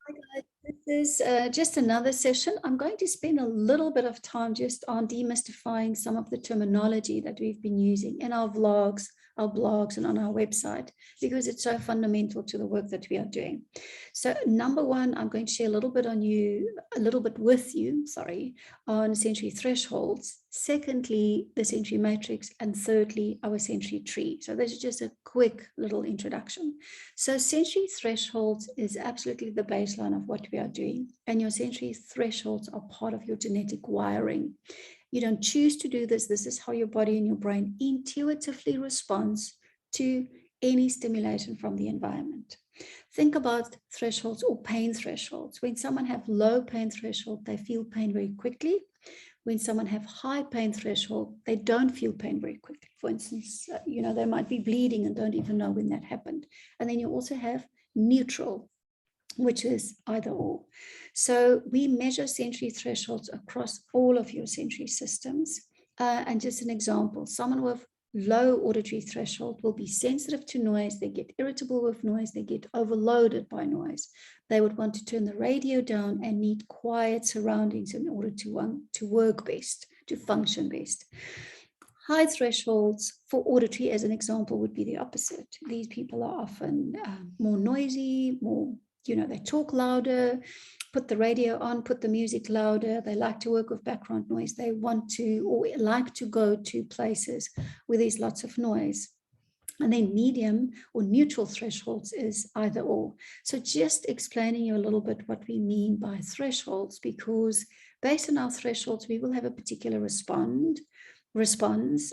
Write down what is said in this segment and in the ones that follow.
Hi guys, this is just another session. I'm going to spend a little bit of time just on demystifying some of the terminology that we've been using in our vlogs, our blogs, and on our website, because it's so fundamental to the work that we are doing. So number one, I'm going to share a little bit with you, on sensory thresholds. Secondly, the sensory matrix, and thirdly, our sensory tree. So this is just a quick little introduction. So sensory thresholds is absolutely the baseline of what we are doing. And your sensory thresholds are part of your genetic wiring. You don't choose to do this. This is how your body and your brain intuitively responds to any stimulation from the environment. Think about thresholds or pain thresholds. When someone have low pain threshold, they feel pain very quickly. When someone have high pain threshold, they don't feel pain very quickly. For instance, they might be bleeding and don't even know when that happened. And then you also have neutral, which is either or. So we measure sensory thresholds across all of your sensory systems. And just an example, someone with low auditory threshold will be sensitive to noise. They get irritable with noise. They get overloaded by noise. They would want to turn the radio down and need quiet surroundings in order to work best, to function best. High thresholds for auditory, as an example, would be the opposite. These people are often more noisy, they talk louder, put the radio on, put the music louder. They like to work with background noise. They want to or like to go to places where there's lots of noise. And then medium or neutral thresholds is either or. So just explaining you a little bit what we mean by thresholds, because based on our thresholds, we will have a particular response,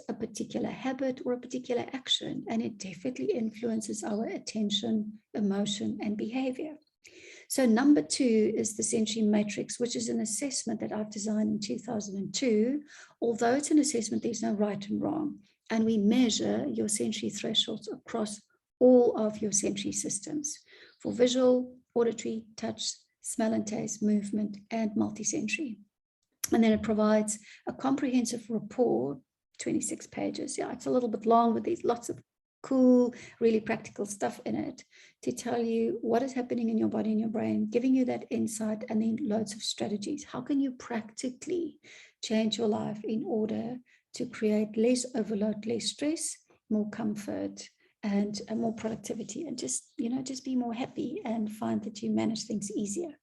a particular habit, or a particular action, and it definitely influences our attention, emotion, and behavior. So number two is the sensory matrix, which is an assessment that I've designed in 2002. Although it's an assessment, there's no right and wrong. And we measure your sensory thresholds across all of your sensory systems for visual, auditory, touch, smell and taste, movement, and multisensory. And then it provides a comprehensive report, 26 pages. Yeah, it's a little bit long, but there's lots of cool, really practical stuff in it to tell you what is happening in your body and your brain, giving you that insight, and then loads of strategies. How can you practically change your life in order to create less overload, less stress, more comfort, and more productivity, and just be more happy and find that you manage things easier.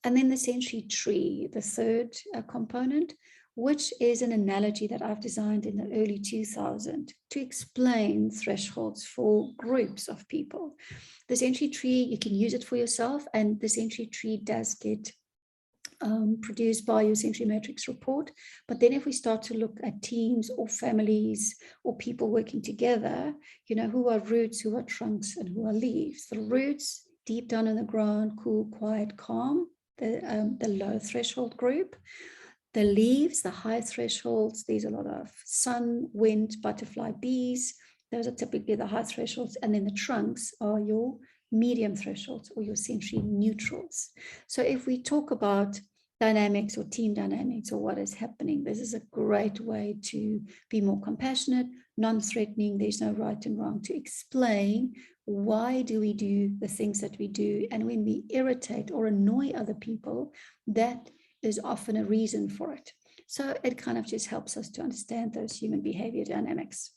And then the sensory tree, the third component, which is an analogy that I've designed in the early 2000s to explain thresholds for groups of people. The sensory tree, you can use it for yourself, and the sensory tree does get produced by your sensory matrix report. But then if we start to look at teams or families or people working together, who are roots, who are trunks, and who are leaves. The roots, deep down in the ground, cool, quiet, calm, the low threshold group. The leaves, the high thresholds, there's a lot of sun, wind, butterfly, bees. Those are typically the high thresholds. And then the trunks are your medium thresholds or your sensory neutrals. So if we talk about dynamics or team dynamics or what is happening, this is a great way to be more compassionate, non-threatening. There's no right and wrong, to explain why do we do the things that we do. And when we irritate or annoy other people, that is often a reason for it. So it kind of just helps us to understand those human behavior dynamics.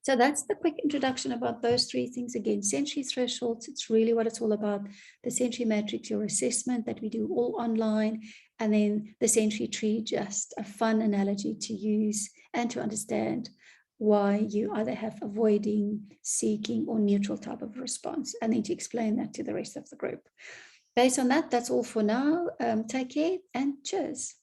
So that's the quick introduction about those three things. Again, sensory thresholds, it's really what it's all about. The sensory matrix, your assessment that we do all online, and then the sensory tree, just a fun analogy to use and to understand why you either have avoiding, seeking, or neutral type of response, and then to explain that to the rest of the group. Based on that, that's all for now. Take care and cheers.